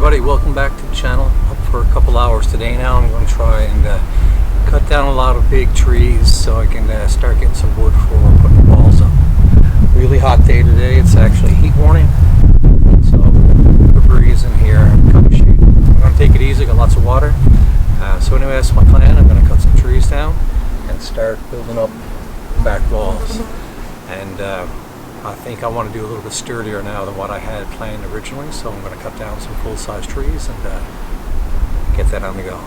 everybody, welcome back to the channel. Up for a couple hours today now. I'm going to try and cut down a lot of big trees so I can start getting some wood for putting walls up. Really hot day today. It's actually heat warning, so the breeze in here, kind of shade. I'm going to take it easy, got lots of water. So anyway, that's my plan. I'm going to cut some trees down and start building up back walls. And I think I want to do a little bit sturdier now than what I had planned originally, so I'm going to cut down some full-size trees and get that on the go.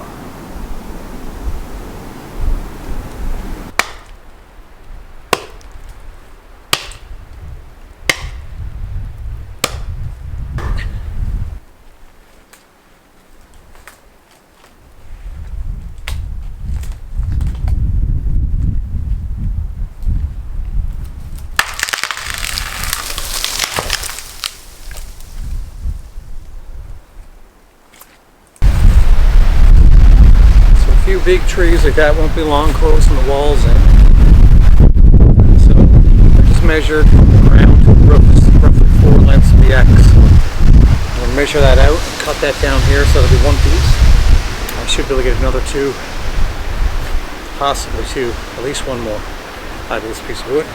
Few big trees like that won't be long closing the walls in. So I just measured around roughly 4 lengths of the X. I'm going to measure that out and cut that down here so it'll be one piece. I should be able to get another 2, possibly 2, at least 1 more out of this piece of wood.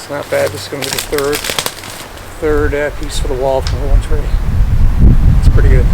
Not bad. This is going to be the third piece for the wall from the one tree. It's pretty good.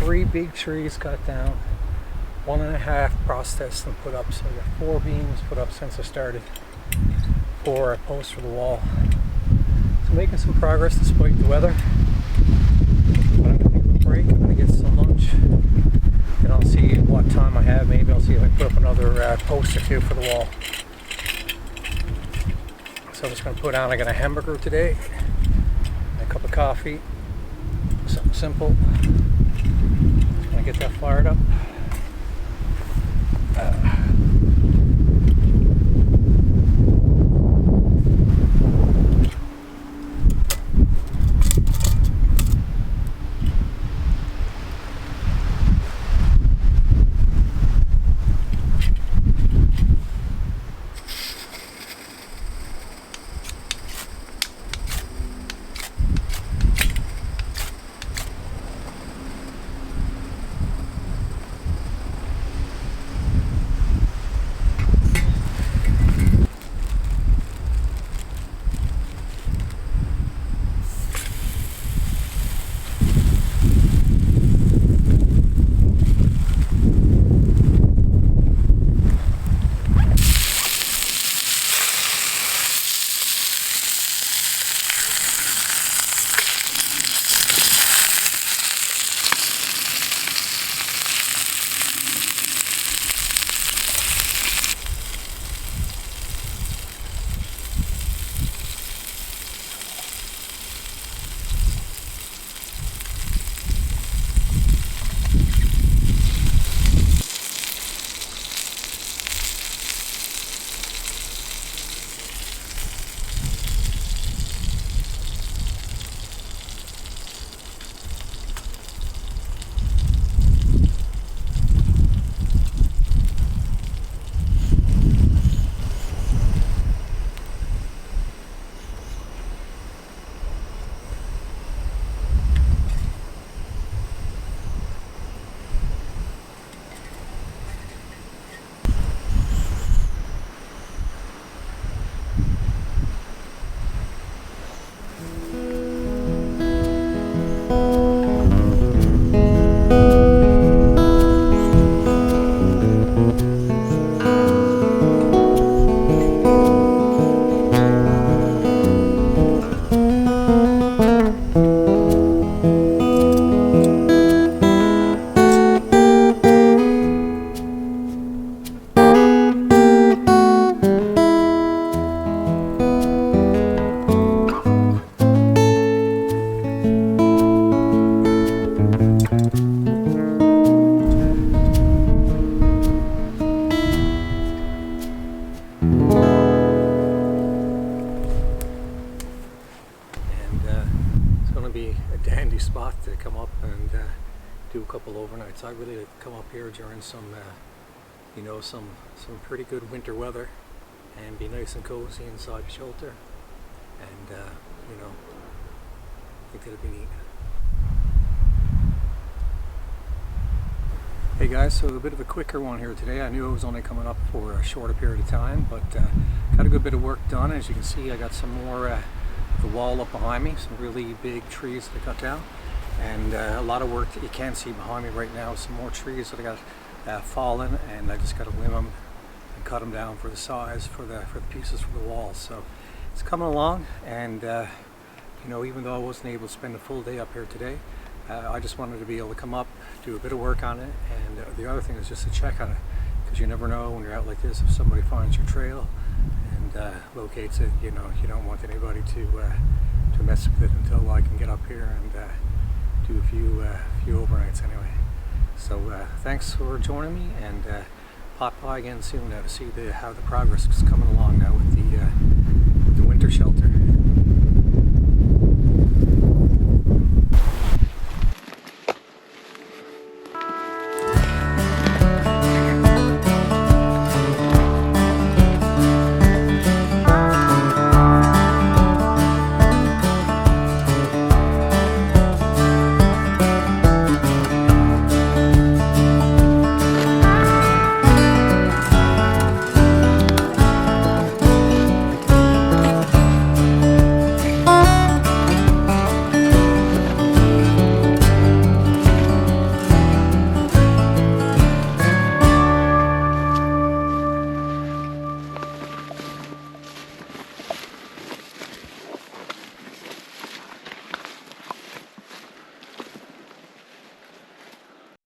3 big trees cut down, 1.5 processed and put up. So I got 4 beams put up since I started, 4 posts for the wall. So making some progress despite the weather. But I'm gonna take a break. I'm gonna get some lunch, and I'll see what time I have. Maybe I'll see if I can put up another post or 2 for the wall. So I'm just gonna put on. I got a hamburger today, and a cup of coffee, something simple. Just gonna get that fired up. Spot to come up and do a couple overnights. I really like to come up here during some some pretty good winter weather and be nice and cozy inside the shelter, and I think that'd be neat. Hey guys, so a bit of a quicker one here today. I knew I was only coming up for a shorter period of time, but got a good bit of work done. As you can see, I got some more the wall up behind me, some really big trees that I cut down, and a lot of work that you can't see behind me right now. Some more trees that I got fallen, and I just got to limb them and cut them down for the size for the pieces for the wall. So it's coming along, and even though I wasn't able to spend a full day up here today, I just wanted to be able to come up, do a bit of work on it, and the other thing is just to check on it, because you never know when you're out like this if somebody finds your trail and locates it. You don't want anybody to mess with it until I can get up here and do a few overnights anyway. So thanks for joining me, and pop by again soon to see how the progress is coming along now with the